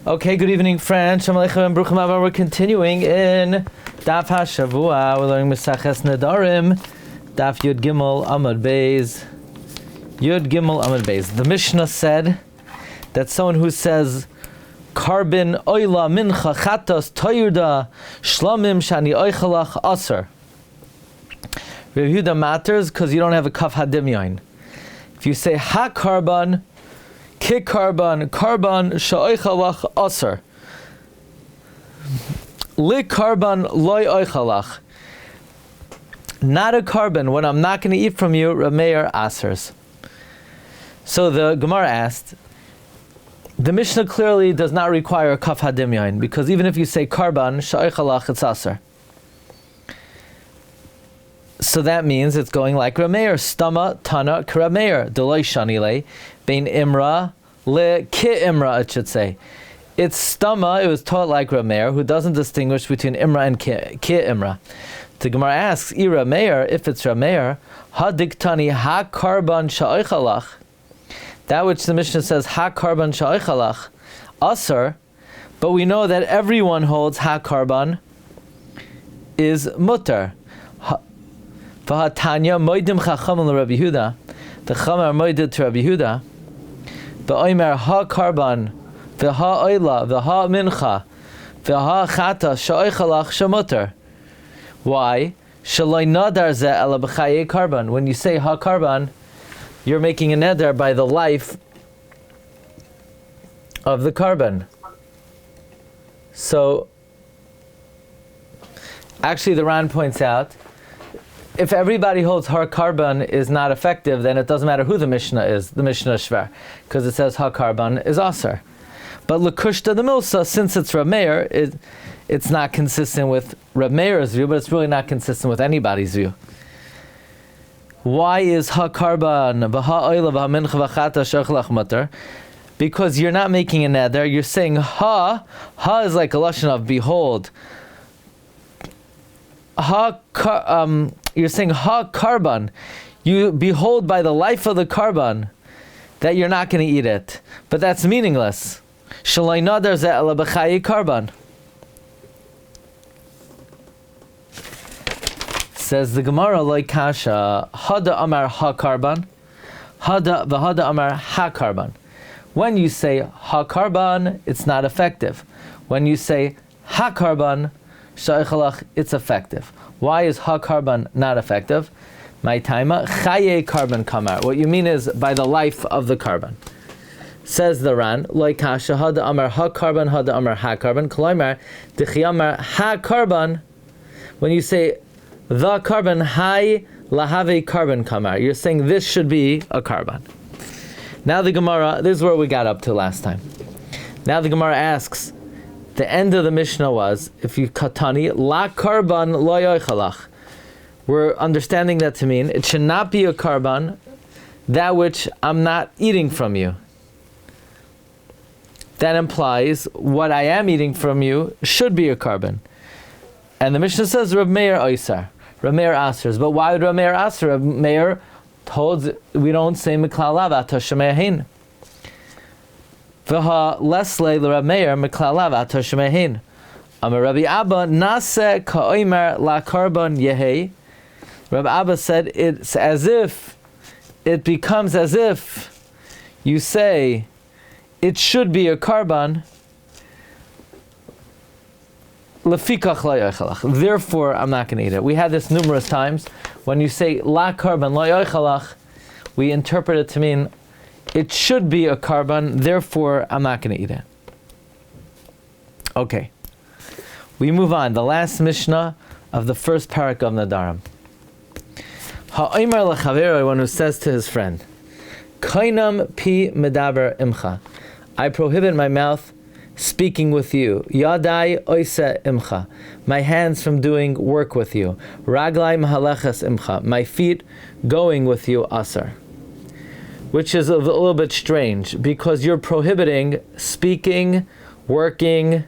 Okay, good evening, friends. Shalom Aleichem and Bruchim Haba. We're continuing in Daf Hashavua. We're learning Mesaches Nedarim, Daf Yud Gimel Amud Beis. Yud Gimel Amud Beis. The Mishnah said that someone who says Karbon Oila Mincha Chatos Toyurda Shlomim Shani Oichalach Aser. Rabbi Yehuda matters because you don't have a Kaf Hadimyain. If you say Ha Karbon, Ki Karbon, Karbon Sha'oichalach Aser. Li Karbon Loi Oichalach. Not a carbon, when I'm not going to eat from you, Rabbi Meir asers. So the Gemara asked, the Mishnah clearly does not require a Kaf Hadimyain, because even if you say Karbon Sha'oichalach, it's aser. So that means it's going like Rabbi Meir, Stama Tana Rabbi Meir, Deloi Shanile, Bein Imra Le Ki Imra, it should say. It's Stama, it was taught like Rabbi Meir, who doesn't distinguish between Imra and Ki Imra. The Gemara asks, Rabbi Meir, if it's Rabbi Meir, Ha Diktani Ha Karban Sha'oichalach, that which the Mishnah says Ha Karban Sha'oichalach, Asar, but we know that everyone holds Ha Karban is mutar. V'hatanya moedim chachamim l'Rabbi Yehuda. The chachamim are moeded to Rabbi Yehuda. V'oimer ha karban, v'ha oila, v'ha mincha, v'ha chata, sha'oichalach shamuter. Why? Shaloi nadar ze ela b'chaye karban. When you say ha karban, you're making a neder by the life of the carbon. So, actually the Ran points out, if everybody holds har carbon is not effective, then it doesn't matter who the Mishnah is, the Mishnah Shver, because it says har carbon is aser. But L'kushta the Milsa, since it's Rabbi Meir, it's not consistent with Rabbi Meir's view, but it's really not consistent with anybody's view. Why is ha carbon v'ha oila v'ha mincha v'chata shechlach muter? Because you're not making a neder, you're saying ha is like a lashon of behold. You're saying ha carbon, you behold by the life of the carbon that you're not going to eat it, but that's meaningless. Shalai nadar ze ela b'chaye carbon. Says the Gemara like kasha hada amar ha carbon, hada v'hada amar ha carbon. When you say ha carbon, it's not effective. When you say ha carbon, sha'ichalach, it's effective. Why is ha carbon not effective? My taima chaye carbon kamar. What you mean is by the life of the carbon. Says the Ran, loy kasha hada amar ha carbon, hada amar ha carbon. Kolaymar dechi amar ha carbon. When you say the carbon, hay lahave carbon kamar, you're saying this should be a carbon. Now the Gemara, this is where we got up to last time. Now the Gemara asks, the end of the Mishnah was, if you katani, la karban lo yoichalach. We're understanding that to mean, it should not be a karban, that which I'm not eating from you. That implies, what I am eating from you should be a karban. And the Mishnah says, Rabbi Meir oisar. Rabbi Meir asers. But why would Rabbi Meir aser? Rabbi Meir holds, we don't say miklalav atashmehin. V'ha leslei l'Rabbi Meir miklalav atashmehin. Amar Rabbi Abba nase ka'omer la karbon yehei. Rabbi Abba said it's as if, it becomes as if you say it should be a carbon. Lefikach la yoichalach. Therefore, I'm not going to eat it. We had this numerous times. When you say la carbon la yoichalach, we interpret it to mean it should be a carbon, therefore I'm not going to eat it. Okay. We move on. The last Mishnah of the first parak of Nedarim. Ha'omer l'chavero, one who says to his friend, Kainam pi medaber imcha. I prohibit my mouth speaking with you. Yadai oise imcha. My hands from doing work with you. Raglai mahaleches imcha. My feet going with you asar. Which is a little bit strange, because you're prohibiting speaking, working,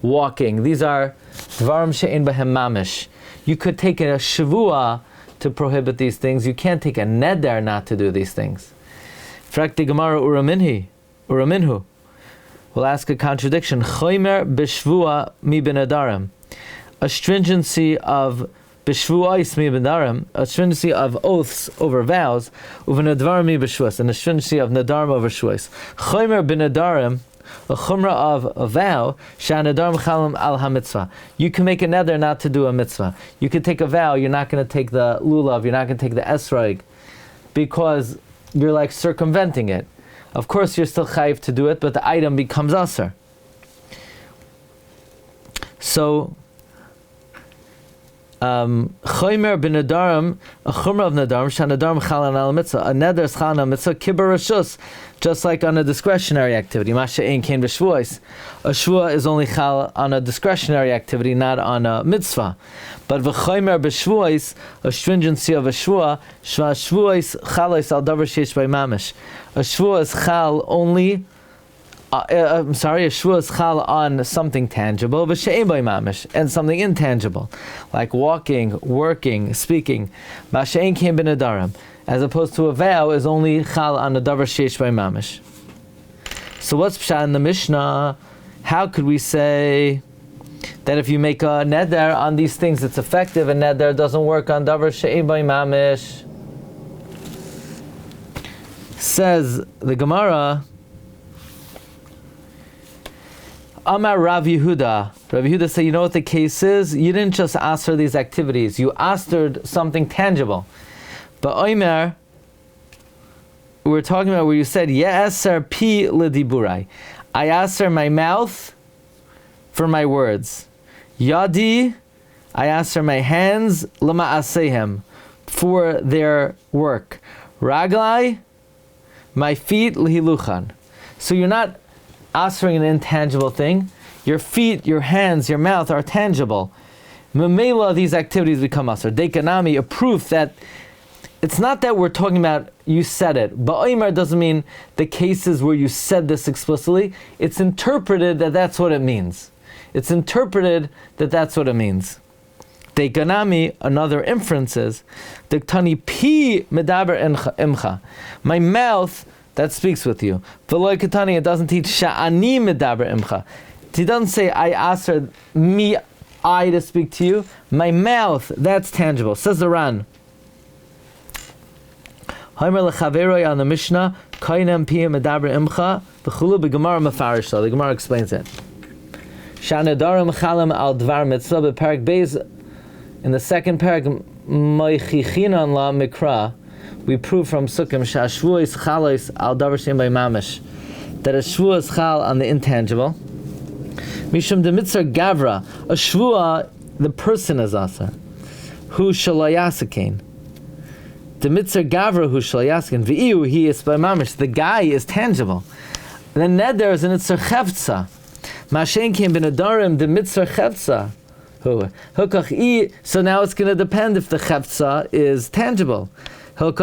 walking. These are dvarim she'en behem mamish. You could take a shavua to prohibit these things. You can't take a neder not to do these things. Frak the Gemara uraminhu. We'll ask a contradiction. Chomer b'shvua mi b'nedarim. A stringency of b'shvuais mi b'nedarim, a stringency of oaths over vows, u'v'nedvarim mi b'shvuas, and a stringency of nedarim over shvuas. Chomer b'nedarim, a chumrah of a vow, sha'nedarim chalim al ha-mitzvah. You can make a neder not to do a mitzvah. You could take a vow, you're not going to take the lulav, you're not going to take the esrog, because you're like circumventing it. Of course you're still chayiv to do it, but the item becomes aser. So, chomer b'nedarim, a chumrah of nedarim, sha'nedarim chalim al mitzvah. A neder is chalim al mitzvah, kibbur rashus, just like on a discretionary activity. Masha ein kain b'shvuos. A shvua is only chal on a discretionary activity, not on a mitzvah. But v'chomer b'shvuos, a stringency of a shvua, shvuos chalos al davar sheish by mamish. A shvua is chal only. A shvua is chal on something tangible, v'she'ein by mamish, and something intangible, like walking, working, speaking. Masha ein kain b'nedarim. As opposed to a vow is only chal on a davar sheish by mamish. So what's pshat in the Mishnah? How could we say that if you make a neder on these things, it's effective, and neder doesn't work on davar sheish by mamish? Says the Gemara, Amar Rabbi Yehuda. Rabbi Yehuda said, you know what the case is? You didn't just aster these activities, you astered something tangible. But Omer, we're talking about where you said, Ye'eser pi l'diburai. I aser my mouth for my words. Yadi, I aser my hands, l'ma'asehem, for their work. Raglai, my feet, l'hiluchan. So you're not asering an intangible thing. Your feet, your hands, your mouth are tangible. Memela, these activities become aser. Dekanami, a proof that it's not that we're talking about you said it. Ba'omer doesn't mean the cases where you said this explicitly. It's interpreted that that's what it means. It's interpreted that that's what it means. Dekanami, another inference is, Dektani pi medaber imcha. My mouth that speaks with you. V'lo ketani, it doesn't teach sha'ani medaber imcha. It doesn't say I asked me, I to speak to you. My mouth, that's tangible. Says the Ran. Haimer lechaveroi on the Mishnah, kainem pia medaber imcha, v'chulu b'gemara mefarish. The Gemara explains it. Sha'nedarim chalim al dvar mitzvah b'parak beis. In the second parak, moichichinan la mikra, we prove from Sukkim sha'shvua is chalos al davar she'en by mamish, that a shvua is chal on the intangible. Mishum de mitzvah gavra, a shvua, the person is asa, who shalayasakain. The mitzvah gavra who shalayasakain, v'iu he is by mamish, the guy is tangible. The neder is an itzar chevtza. Mashen came bin adarim, the mitzvah chevtza. So now it's going to depend if the chevtza is tangible. If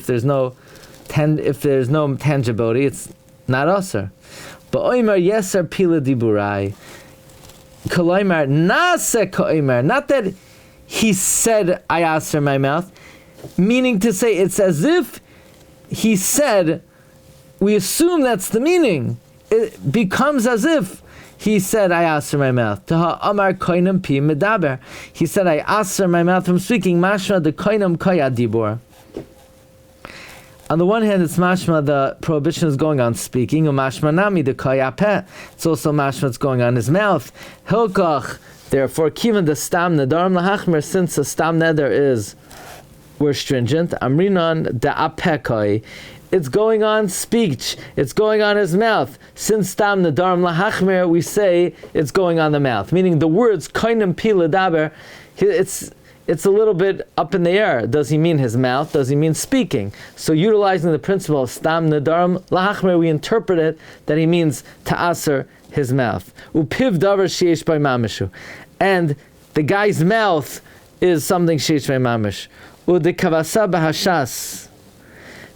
there's no tangibility, it's not aser. But oimer yeser pila diburai. Koloimer nase koimer. Not that he said I aser my mouth, meaning to say it's as if he said. We assume that's the meaning. It becomes as if he said, I aser my mouth. Taha amar koinam pi medaber. He said, I aser my mouth from speaking. Mashma de koinam kaya dibor. On the one hand, it's mashma, the prohibition is going on speaking. Mashma nami de kaya peh. It's also mashma, it's going on his mouth. Hilkach. Therefore, kivan the stam nedarim lahachmer, since the stam neder is, we're stringent. Amrinan de apekoi. It's going on speech. It's going on his mouth. Since tam nedarim lahachmer, we say it's going on the mouth. Meaning the words koinem pi ledaber, it's a little bit up in the air. Does he mean his mouth? Does he mean speaking? So utilizing the principle of stam nedarim lahachmer, we interpret it that he means ta'aser, his mouth. Upiv davar sheish by mamishu, and the guy's mouth is something sheish by mamish. Udekavasa bahashas.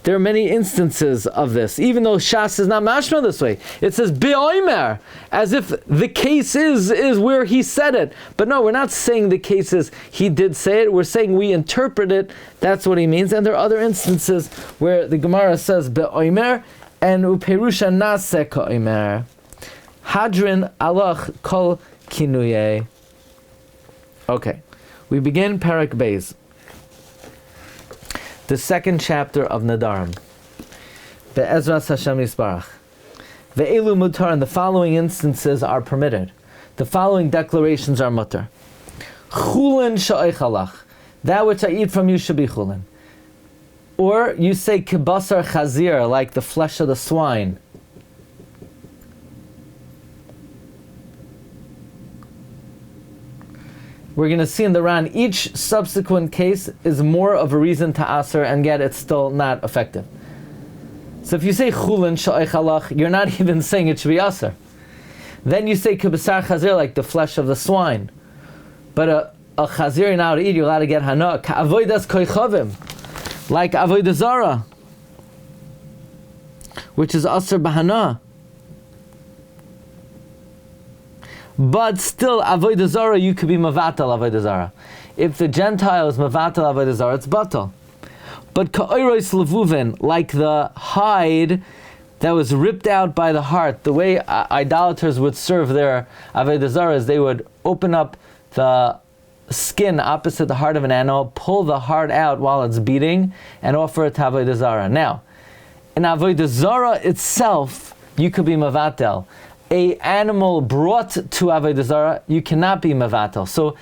There are many instances of this, even though Shas is not mashma this way. It says bi'oimer, as if the case is where he said it. But no, we're not saying the case is he did say it. We're saying we interpret it. That's what he means. And there are other instances where the Gemara says bi'oimer, And uperusha nase ko'imer. Hadrin alach kol kinuye. Okay, we begin Perek Beis, the second chapter of Nedarim. Be'ezras Hashem Yisbarach. Ve'elu mutar, and the following instances are permitted. The following declarations are mutar. Chulin sha'echalach. That which I eat from you should be chulin. Or you say kibasar chazir, like the flesh of the swine. We're going to see in the Ran, each subsequent case is more of a reason to aser, and yet it's still not effective. So if you say chulin sha'echalach, you're not even saying it should be aser. Then you say kibasar chazir, like the flesh of the swine. But a chazir you're not allowed to eat, you're allowed to get hana. Ka'avoidas koichavim, like avodah zara, which is aser b'hana. But still, avodah zara, you could be mavatal avodah zara. If the Gentile is mavatal avodah zara, it's batal. But ka'oros levuvin, like the hide that was ripped out by the heart, the way idolaters would serve their avodah zara is they would open up the skin opposite the heart of an animal, pull the heart out while it's beating, and offer it to avodah zara. Now, in avodah zara itself, you could be mavatal. A animal brought to avodah zara, you cannot be mavatal. So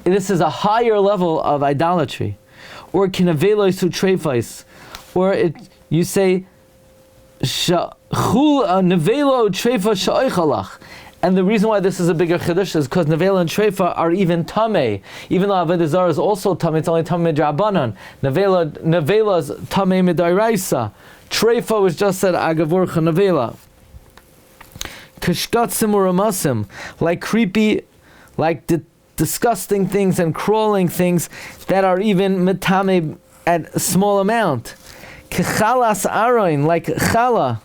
this is a higher level of idolatry. Or kinavelos utrefos, or you say chul nevelo trefa sha'oichalach. And the reason why this is a bigger chiddush is because nevela and trefa are even tamei. Even though avodah zara is also tamei, it's only tamei midrabanan. Nevela is tamei midairaisa. Trefa was just said agavorcha nevela. Kishkatzim or ramasim, like creepy, like disgusting things and crawling things that are even metame at a small amount. Kechalas aroin, like chala.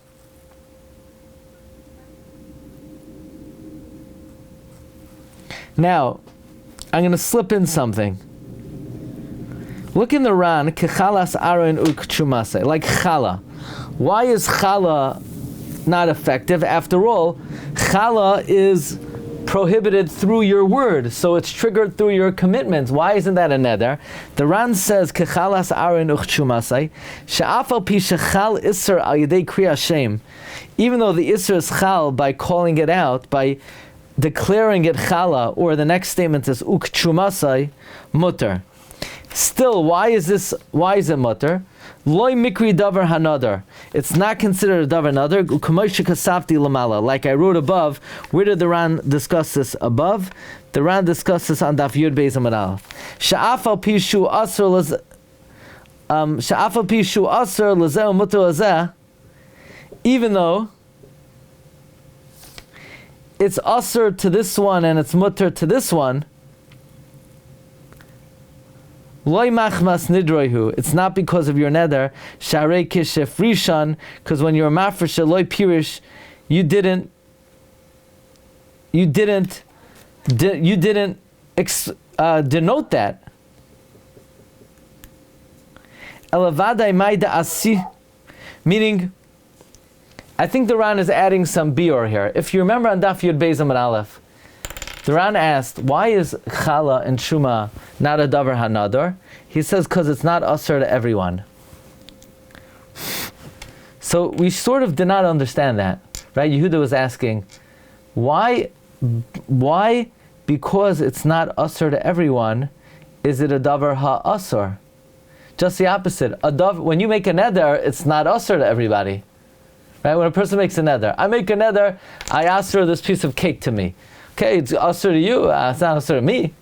Now, I'm going to slip in something. Look in the Ran, kechalas aroin ukchumase, like chala. Why is chala not effective? After all, chala is prohibited through your word, so it's triggered through your commitments. Why isn't that a neder? The Ran says kechalas arin uchchumasai she'afal pi shechal iser al yedei kriya shem. Even though the iser is chal by calling it out, by declaring it chala, or the next statement is uchchumasai mutter. Still, why is it mutter? Loi mikri davar hanadar. It's not considered a davar hanadar. U'kamosh kasafti lamala. Like I wrote above. Where did the Ran discuss this above? The Ran discussed this on Daf Yud Beis Amud Aleph. Sha'afal pishu asr lazeh mutter lazeh. Even though it's asr to this one and it's mutter to this one, Loi machmas nidroihu. It's not because of your neder. Sharei kishef rishan, because when you're mafresh loi pirish, you didn't denote that. Elavadai maida asi, meaning, I think the Ran is adding some bior here. If you remember on Daf Yud Beis Amud Aleph, the Ran asked, why is chala and truma not a davar hanadar? He says, because it's not usher to everyone. So we sort of did not understand that, right? Yehuda was asking, why, because it's not usher to everyone, is it a davar ha-usher? Just the opposite. When you make a neder, it's not usher to everybody. Right? When a person makes a neder, I make a neder, I usher this piece of cake to me. Okay, it's usher to you, it's not usher to me.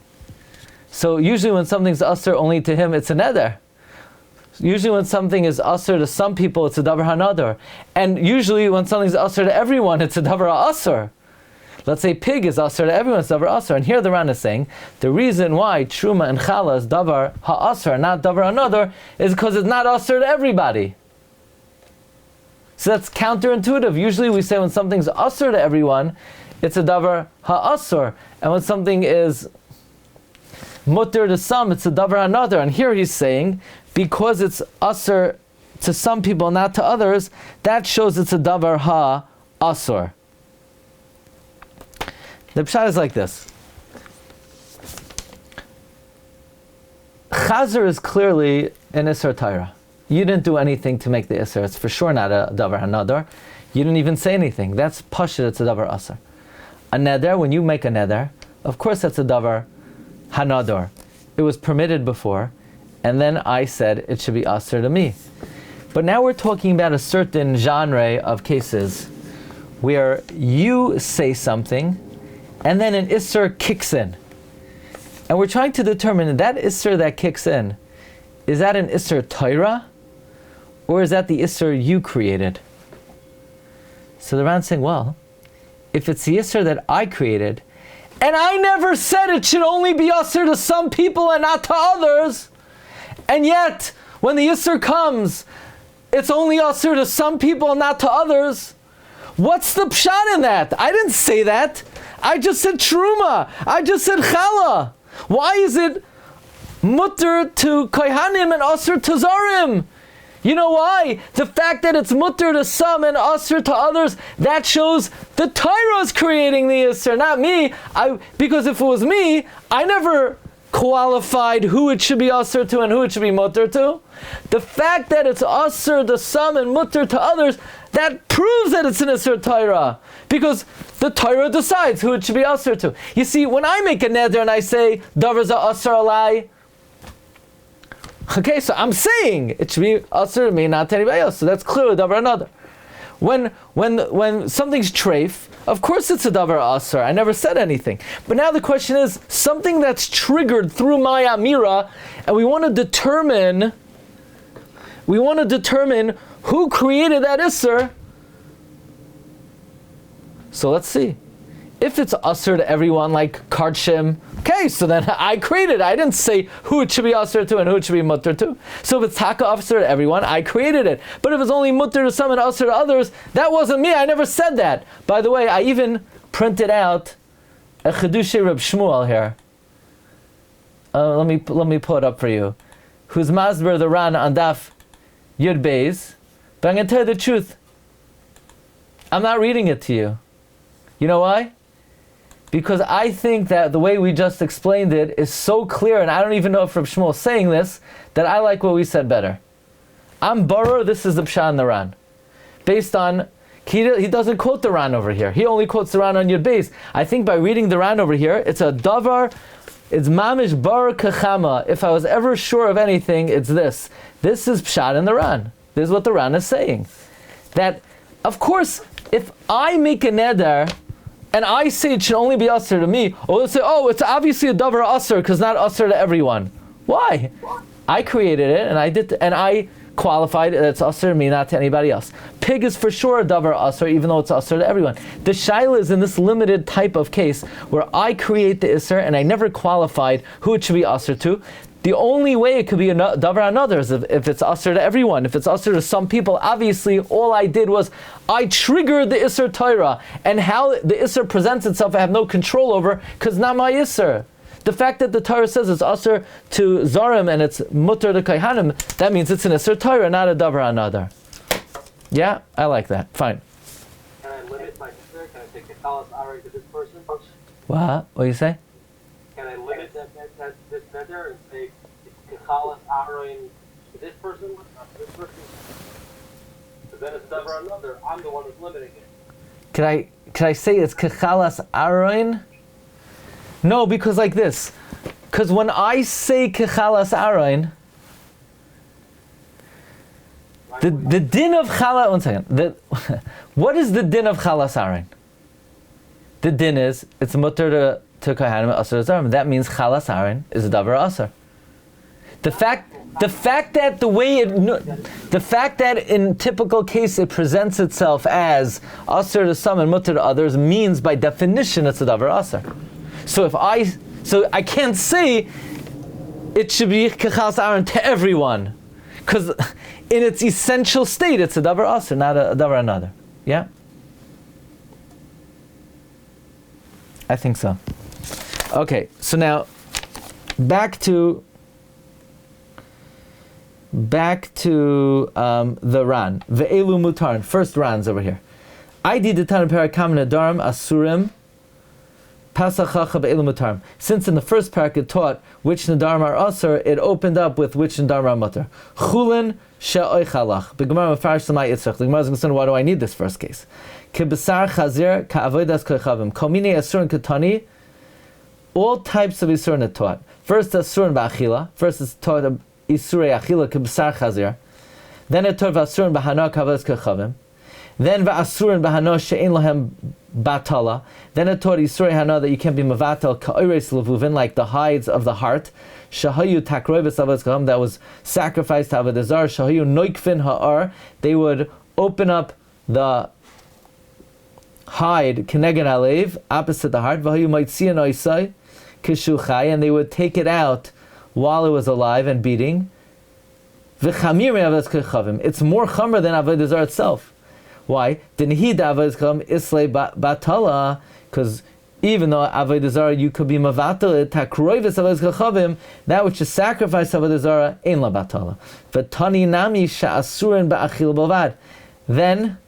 So usually when something's usher only to him, it's a neder. Usually when something is usher to some people, it's a davar hanadar. And usually when something's usher to everyone, it's a davar ha-usher. Let's say pig is usher to everyone, it's davar usher. And here the Ran is saying, the reason why truma and chala is davar ha-usher, not davar hanadar, is because it's not usher to everybody. So that's counterintuitive. Usually we say when something's usher to everyone, it's a davar ha-asur. And when something is mutter to some, it's a davar hanadar. And here he's saying, because it's asur to some people, not to others, that shows it's a davar ha-asur. The pshat is like this. Chazer is clearly an Isser Torah. You didn't do anything to make the Isser. It's for sure not a davar hanadar. You didn't even say anything. That's pashut, it's a davar asur. A neder, when you make a neder, of course that's a davar hanadar. It was permitted before, and then I said it should be asur to me. But now we're talking about a certain genre of cases where you say something, and then an Isser kicks in. And we're trying to determine that Isser that kicks in, is that an Isser Torah, or is that the Isser you created? So the Ran's saying, well, if it's the Isser that I created, and I never said it should only be Isser to some people and not to others, and yet, when the Isser comes, it's only Isser to some people and not to others, what's the pshat in that? I didn't say that. I just said truma. I just said chala. Why is it mutter to kohanim and asur to zarim? You know why? The fact that it's mutter to some and asur to others, that shows the Torah is creating the isur, not me. Because if it was me, I never qualified who it should be asur to and who it should be mutter to. The fact that it's asur to some and mutter to others, that proves that it's an isur Torah. Because the Torah decides who it should be asur to. You see, when I make a neder and I say, davar za asur alai, okay, so I'm saying it should be asur to me, not to anybody else. So that's clearly davar another. When something's treif, of course it's a davar asur. I never said anything. But now the question is, something that's triggered through my amira, and we want to determine who created that isur. So let's see. If it's asur to everyone, like kardshim, okay, so then I created it. I didn't say who it should be asur to and who it should be mutter to. So if it's taka asur to everyone, I created it. But if it's only mutter to some and asur to others, that wasn't me. I never said that. By the way, I even printed out a chedushay Reb Shmuel here. Let me pull it up for you. Who's masber the Ran on Daf Yud Beis. But I'm going to tell you the truth. I'm not reading it to you. You know why? Because I think that the way we just explained it is so clear, and I don't even know if Reb Shmuel is saying this, that I like what we said better. I'm Baruch, this is the Pshat in the Ran. Based on, he doesn't quote the Ran over here. He only quotes the Ran on Yud Beis. I think by reading the Ran over here, it's a davar, it's mamish Baruch kachama. If I was ever sure of anything, it's this. This is Pshat in the Ran. This is what the Ran is saying. That, of course, if I make a neder, and I say it should only be asur to me, or let's say, oh, it's obviously a davar asur because not asur to everyone. Why? I created it, and I qualified it. It's asur to me, not to anybody else. Pig is for sure a davar asur, even though it's asur to everyone. The shaila is in this limited type of case where I create the isur and I never qualified who it should be asur to. The only way it could be a davar another is if it's asur to everyone. If it's asur to some people, obviously all I did was I triggered the isur Torah, and how the isur presents itself I have no control over because not my isur. The fact that the Torah says it's asur to zarim and it's mutter to kaihanim, that means it's an isur Torah, not a davar another. Yeah, I like that. Fine. Can I limit my isur? Can I take the kalas aray to this person? What do you say? Can I limit this neder and say kalas aray to this person, not to this person? So then it's never another. I'm the one who's limiting it. Could I say it's kachalas aroin? No, because like this. Because when I say kachalas aroin, the din of chala. 1 second. What is the din of chalas aroin? The din is it's mutter to kahanim asur zarim. That means chalas aroin is a davar asur. The fact that in typical case it presents itself as asur to some and mutter to others means by definition it's a davar asur. So I can't say it should be kachalas aron to everyone, because in its essential state it's a davar asur, not a davar another. Yeah, I think so. Okay, so now back to back to the Ran. Ve'elu mutarn. First Ran's over here. Aidi detan parakam nedarim asurim pasachacha be'elu mutarm. Since in the first parak it taught which nedarim are asur, it opened up with which nedarim are mutar. Chulin she'oichalach. The Gemara mefarish l'may itzrach. The Gemara is concerned, why do I need this first case? Kebesar chazir ka'avodas koichavim. Komine asurin katani. All types of isurin are taught. First asurin ba'achila. First is taught isurei achila kebesar chazir. Then it taught v'asurin b'hana ka'avodas koichavim. Then va'asurin b'hana she'en lahem batala. Then it taught isurei hana that you can't be mavatal ka'oires levuvin, like the hides of the heart. Shahayu takroivis avodas koichavim, that was sacrificed to avodah zarah. Shahayu noikfin ha'ar, they would open up the hide keneged halev, opposite the heart. V'hayu maitzia noisai kishuchai, and they would take it out while it was alive and beating. V'chamir avodas koichavim, it's more chamer than avodah zarah itself. Why? Dinhid avodas koichavim islay batala, because even though avodah zarah you could be mavatal it, takroivis avodas koichavim, that which is sacrifice avodah zarah ein la batala. V'tani nami sha'asurin ba'achil bavad. Then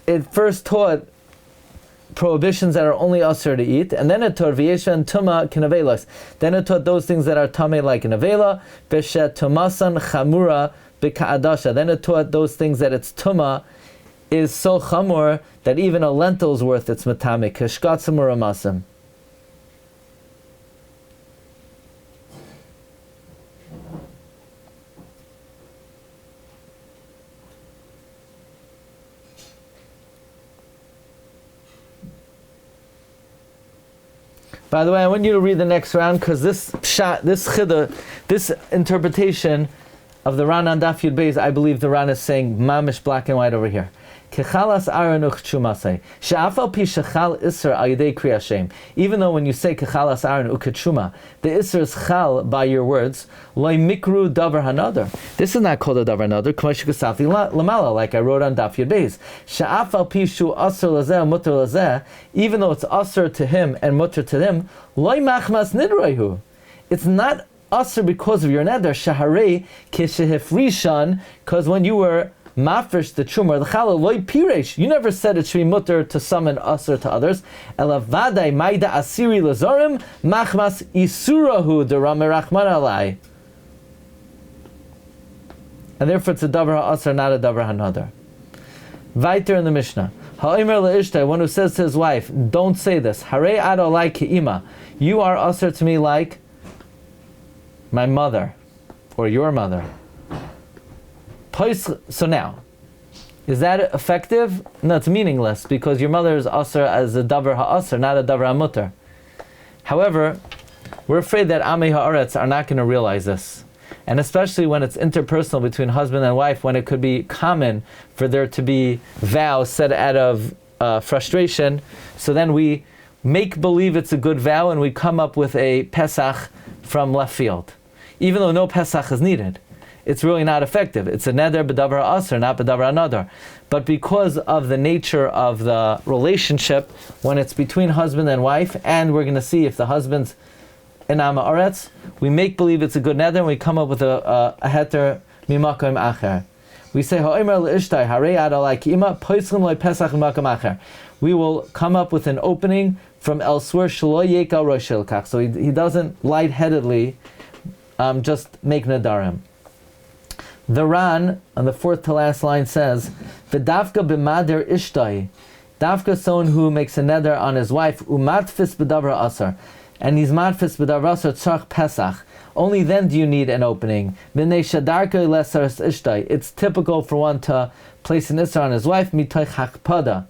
it first taught prohibitions that are only asur to eat, and then it taught v'yesha and tuma k'navelos. Then it taught those things that are tamei like an avela, b'shet tumasan chamura b'ka'adasha. Then it taught those things that its tuma is so chamur that even a lentil's worth its matame, k'shkatzim or amasim. By the way, I want you to read the next round, because this chida, this interpretation of the Ran on Daf Yud Beis, I believe the Ran is saying mamish black and white over here. Kechalas aron uchchumasei she'afal pi shechal iser al yedei kri Hashem. Even though when you say kechalas aron uketshuma, the iser is chal by your words. Loy mikru davar hanadar. This is not called a davar hanadar. K'mosh kasafti lamala, like I wrote on Daf Yud Beis. She'afal pi shu aser lazeh mutter lazeh. Even though it's aser to him and mutter to them, loy machmas nidroihu. It's not aser because of your neder. Shaharei kishehifrishan, because when you were mafresh the truma, the challah loy piresh. You never said it should be mutter to some and usher to others. Elavadai maida asiri lazarim machmas isurahu derame rachman alai. And therefore it's a davar ha'asr, not a davar ha'nadar. Weiter in the Mishnah. Ha'omer le'ishtai, one who says to his wife, don't say this. Harei ad alai ke'ima. You are usher to me like my mother, or your mother. So now, is that effective? No, it's meaningless, because your mother is asr as a davar ha'asr, not a davar ha'mutar. However, we're afraid that Amei ha'aretz are not going to realize this. And especially when it's interpersonal between husband and wife, when it could be common for there to be vows said out of frustration. So then we make believe it's a good vow and we come up with a Pesach from left field. Even though no Pesach is needed. It's really not effective. It's a neder b'davar ha'asr, not b'davar ha'nadar. But because of the nature of the relationship, when it's between husband and wife, and we're going to see if the husband's in Am Haaretz, we make believe it's a good neder, and we come up with a heter mimakom acher. We say ha'omer le'ishtai harei ad alai ki'ima poitzim loy pesach mimakom acher. We will come up with an opening from elsewhere shelo yekal rosh elkach. So he doesn't lightheadedly just make nedarim. The Ran, on the fourth to last line, says, "V'dafka b'mader ishtai." Dafka, someone who makes a neder on his wife, umatfis b'davar asar, and he's matfis b'davar asar tzarch pesach. Only then do you need an opening. B'nei shadarka lesaras ishtai. It's typical for one to place an isser on his wife mitoich hakpada.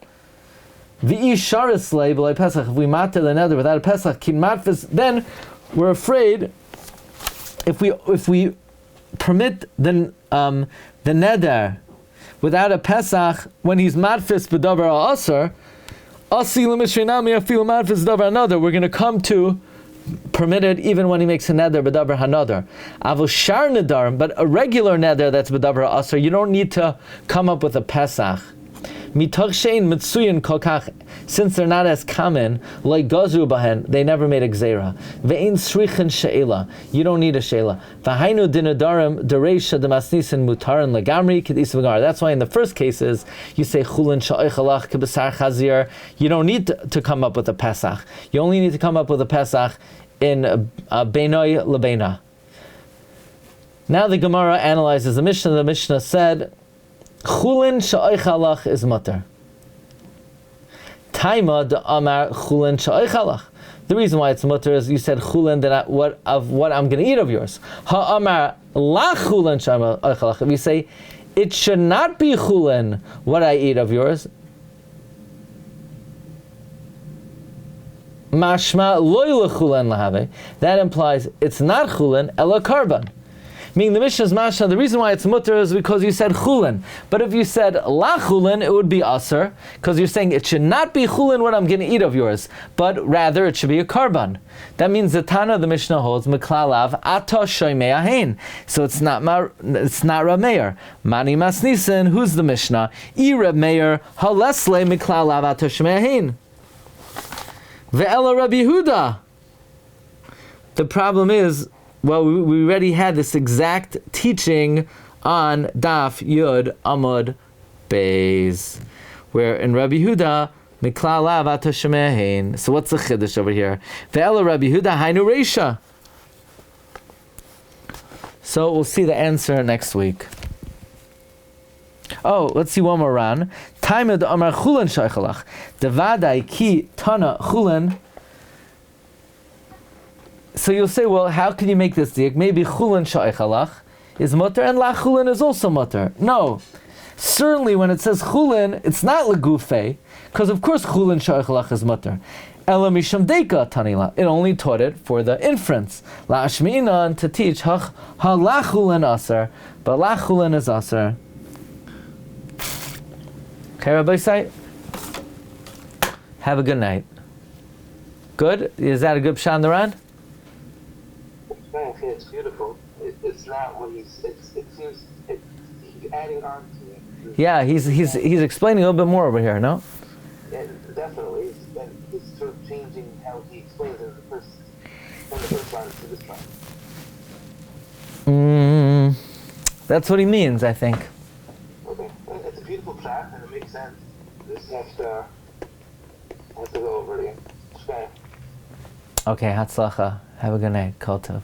V'ish sharis lei b'lei pesach. If we matter the neder without a pesach, ki matfis, then we're afraid if we permit the neder without a Pesach when he's madfis b'davar ha'asar, asi l'mishrinami afilu madfis b'davar ha'nadar, we're going to come to permit it even when he makes a neder b'davar ha'nadar. Avul shar nedarim, but a regular neder that's b'davar ha'asar, you don't need to come up with a Pesach. Mitoch shein mitsuyin kol kach, since they're not as common, like gazru bahen, they never made a gzeira. Ve'in srichen she'ela, you don't need a she'ela. V'hainu dinadarim dereisha demasnisin mutarin legamri kedis v'gar. That's why in the first cases, you say chulin sha'oichalach kebesar chazir. You don't need to come up with a Pesach. You only need to come up with a Pesach in Beinoi Lebeina. Now the Gemara analyzes the Mishnah. The Mishnah said, Chulin sha'oichalach is mutter. Taima de amar chulin sha'oichalach. The reason why it's mutter is you said chulin, that what I'm going to eat of yours. Ha amar la chulin sha'oichalach. If you say, it should not be chulin, what I eat of yours, mashma loy lechulen lahave. That implies it's not chulin, ela karban. Meaning the Mishnah's mashma, the reason why it's mutter is because you said chulin. But if you said la chulin, it would be aser, because you're saying it should not be chulin what I'm going to eat of yours, but rather it should be a karban. That means the Tana of the Mishnah holds miklalav ata shoymei ahein. So it's not Rabbi Meir. Mani masnisen, who's the Mishnah? Rabbi Meir halesle miklalav ata shoymei ahein. Ve'ela Rabbi Yehuda. The problem is, well, we already had this exact teaching on Daf Yud Amud Beis, where in Rabbi Yehuda Miklal Lav Ata Shemehin. So what's the chiddush over here? Ve'ela Rabbi Yehuda Hainu Reisha. So we'll see the answer next week. Oh, let's see one more run. Taimid Amar Chulen Shaichalach. Devadai Ki Tana Chulen. So you'll say, well, how can you make this diak? Maybe chulin sha'ichalach is mutter and la chulin is also mutter. No. Certainly when it says chulin, it's not legufe, because of course chulin sha'ichalach is mutter. Ela misham deika tanila. It only taught it for the inference. La ashmi'inan, to teach ha la chulin aser, but la chulin is aser. Okay, Rabbi Say? Have a good night. Good? Is that a good pshat on the run? It's beautiful. It's not what he's adding on to it. Yeah, he's explaining a little bit more over here, no? Yeah, definitely. He's sort of changing how he explains it from the first line to this line. That's what he means, I think. Okay, it's a beautiful track and it makes sense. This has to go over it again. Okay, Hatzlacha. Have a good night. Kol tov.